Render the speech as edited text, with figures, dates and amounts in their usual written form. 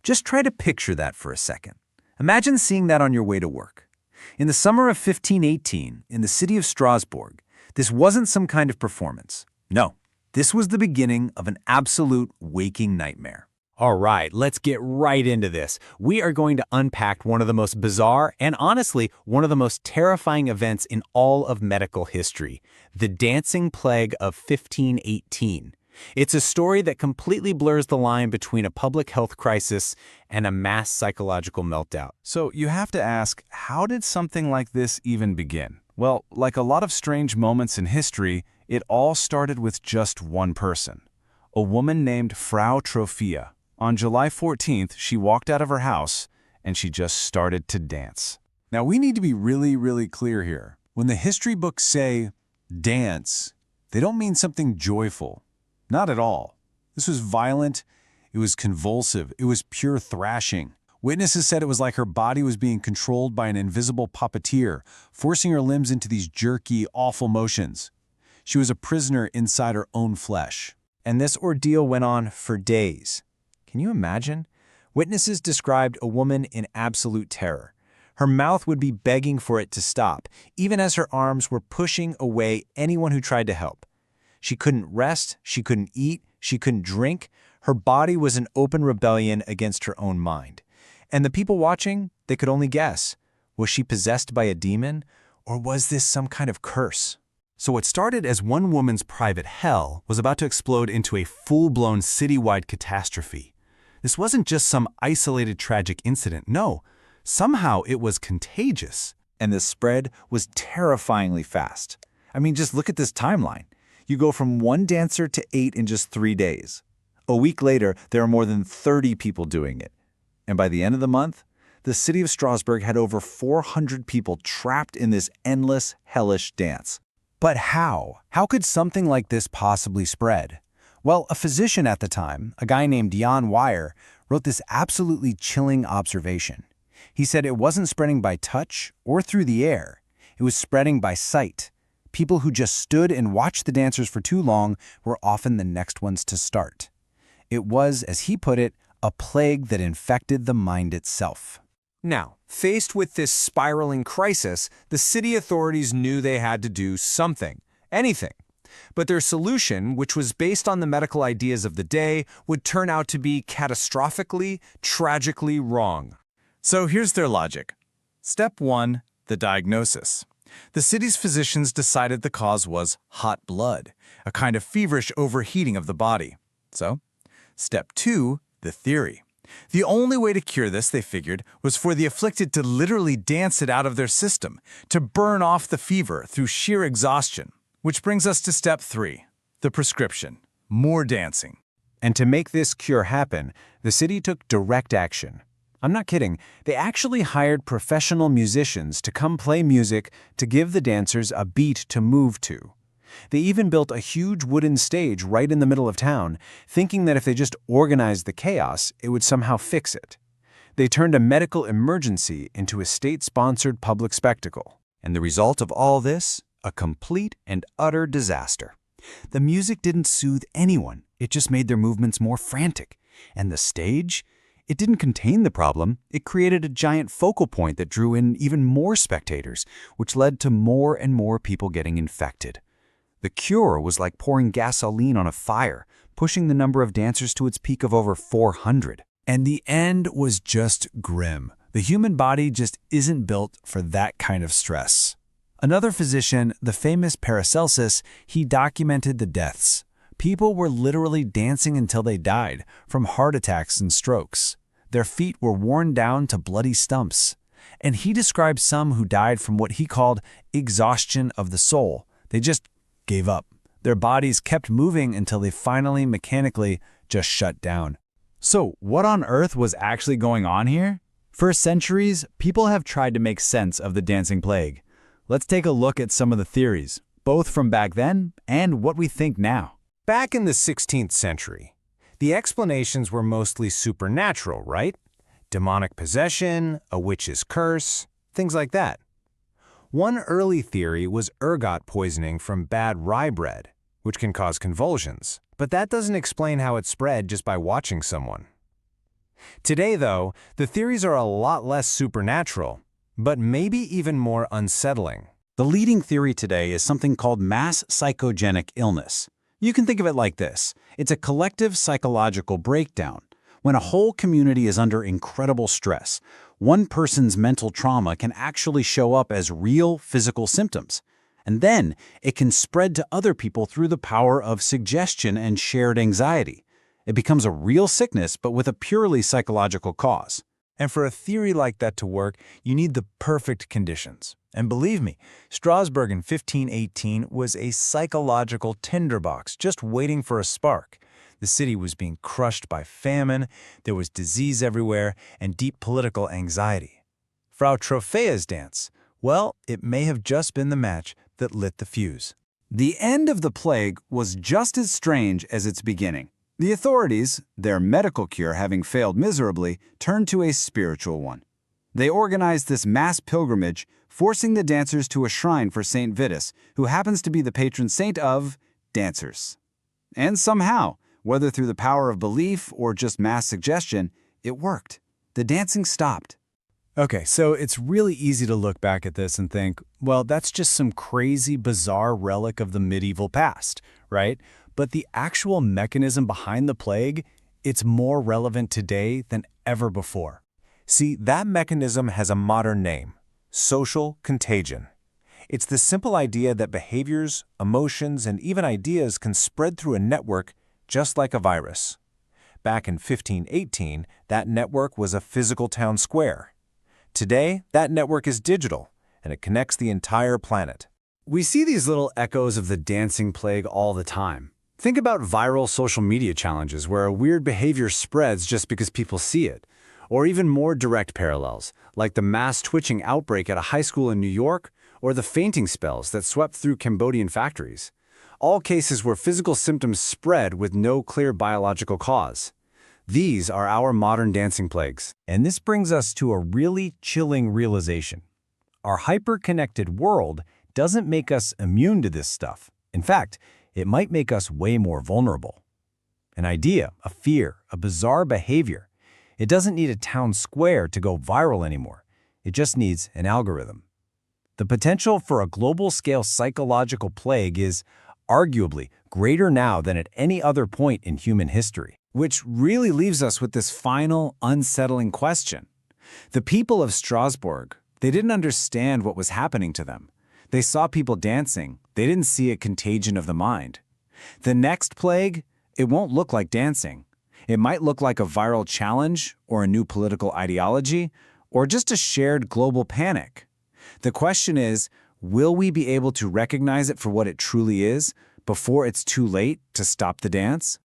Just try to picture that for a second. Imagine seeing that on your way to work. In the summer of 1518, in the city of Strasbourg, this wasn't some kind of performance. No, this was the beginning of an absolute waking nightmare. All right, let's get right into this. We are going to unpack one of the most bizarre and honestly, one of the most terrifying events in all of medical history, the dancing plague of 1518. It's a story that completely blurs the line between a public health crisis and a mass psychological meltdown. So you have to ask, how did something like this even begin? Well, like a lot of strange moments in history, it all started with just one person, a woman named Frau Trophia. On July 14th, she walked out of her house and she just started to dance. Now, we need to be really clear here. When the history books say dance, they don't mean something joyful. Not at all. This was violent, it was convulsive, it was pure thrashing. Witnesses said it was like her body was being controlled by an invisible puppeteer, forcing her limbs into these jerky, awful motions. She was a prisoner inside her own flesh. And this ordeal went on for days. Can you imagine? Witnesses described a woman in absolute terror. Her mouth would be begging for it to stop, even as her arms were pushing away anyone who tried to help. She couldn't rest, she couldn't eat, she couldn't drink. Her body was in open rebellion against her own mind. And the people watching, they could only guess. Was she possessed by a demon, or was this some kind of curse? So what started as one woman's private hell was about to explode into a full-blown citywide catastrophe. This wasn't just some isolated tragic incident. No, somehow it was contagious. And the spread was terrifyingly fast. I mean, just look at this timeline. You go from one dancer to 8 in just 3 days. A week later, there are more than 30 people doing it. And by the end of the month, the city of Strasbourg had over 400 people trapped in this endless, hellish dance. But how? How could something like this possibly spread? Well, a physician at the time, a guy named Jan Weyer, wrote this absolutely chilling observation. He said it wasn't spreading by touch or through the air. It was spreading by sight. People who just stood and watched the dancers for too long were often the next ones to start. It was, as he put it, a plague that infected the mind itself. Now, faced with this spiraling crisis, the city authorities knew they had to do something, anything. But their solution, which was based on the medical ideas of the day, would turn out to be catastrophically, tragically wrong. So here's their logic. Step 1, the diagnosis. The city's physicians decided the cause was hot blood, a kind of feverish overheating of the body. So, step 2, the theory. The only way to cure this, they figured, was for the afflicted to literally dance it out of their system, to burn off the fever through sheer exhaustion. Which brings us to step 3, the prescription, more dancing. And to make this cure happen, the city took direct action. I'm not kidding, they actually hired professional musicians to come play music to give the dancers a beat to move to. They even built a huge wooden stage right in the middle of town, thinking that if they just organized the chaos, it would somehow fix it. They turned a medical emergency into a state-sponsored public spectacle. And the result of all this? A complete and utter disaster. The music didn't soothe anyone, it just made their movements more frantic. And the stage? It didn't contain the problem, it created a giant focal point that drew in even more spectators, which led to more and more people getting infected. The cure was like pouring gasoline on a fire, pushing the number of dancers to its peak of over 400. And the end was just grim. The human body just isn't built for that kind of stress. Another physician, the famous Paracelsus, he documented the deaths. People were literally dancing until they died, from heart attacks and strokes. Their feet were worn down to bloody stumps. And he described some who died from what he called exhaustion of the soul. They just gave up. Their bodies kept moving until they finally, mechanically, just shut down. So, what on earth was actually going on here? For centuries, people have tried to make sense of the dancing plague. Let's take a look at some of the theories, both from back then and what we think now. Back in the 16th century, the explanations were mostly supernatural, right? Demonic possession, a witch's curse, things like that. One early theory was ergot poisoning from bad rye bread, which can cause convulsions, but that doesn't explain how it spread just by watching someone. Today, though, the theories are a lot less supernatural, but maybe even more unsettling. The leading theory today is something called mass psychogenic illness. You can think of it like this. It's a collective psychological breakdown. When a whole community is under incredible stress, one person's mental trauma can actually show up as real physical symptoms. And then it can spread to other people through the power of suggestion and shared anxiety. It becomes a real sickness, but with a purely psychological cause. And for a theory like that to work, you need the perfect conditions. And believe me, Strasbourg in 1518 was a psychological tinderbox just waiting for a spark. The city was being crushed by famine, there was disease everywhere, and deep political anxiety. Frau Troffea's dance, well, it may have just been the match that lit the fuse. The end of the plague was just as strange as its beginning. The authorities, their medical cure having failed miserably, turned to a spiritual one. They organized this mass pilgrimage, forcing the dancers to a shrine for Saint Vitus, who happens to be the patron saint of dancers. And somehow, whether through the power of belief or just mass suggestion, it worked. The dancing stopped. Okay, so it's really easy to look back at this and think, well, that's just some crazy, bizarre relic of the medieval past, right? But the actual mechanism behind the plague, it's more relevant today than ever before. See, that mechanism has a modern name: social contagion. It's the simple idea that behaviors, emotions, and even ideas can spread through a network just like a virus. Back in 1518, that network was a physical town square. Today, that network is digital, and it connects the entire planet. We see these little echoes of the dancing plague all the time. Think about viral social media challenges where a weird behavior spreads just because people see it. Or even more direct parallels, like the mass twitching outbreak at a high school in New York, or the fainting spells that swept through Cambodian factories. All cases where physical symptoms spread with no clear biological cause. These are our modern dancing plagues. And this brings us to a really chilling realization. Our hyper-connected world doesn't make us immune to this stuff. In fact, it might make us way more vulnerable. An idea, a fear, a bizarre behavior. It doesn't need a town square to go viral anymore. It just needs an algorithm. The potential for a global-scale psychological plague is arguably greater now than at any other point in human history. Which really leaves us with this final, unsettling question. The people of Strasbourg, they didn't understand what was happening to them. They saw people dancing. They didn't see a contagion of the mind. The next plague, it won't look like dancing. It might look like a viral challenge or a new political ideology or just a shared global panic. The question is, will we be able to recognize it for what it truly is before it's too late to stop the dance?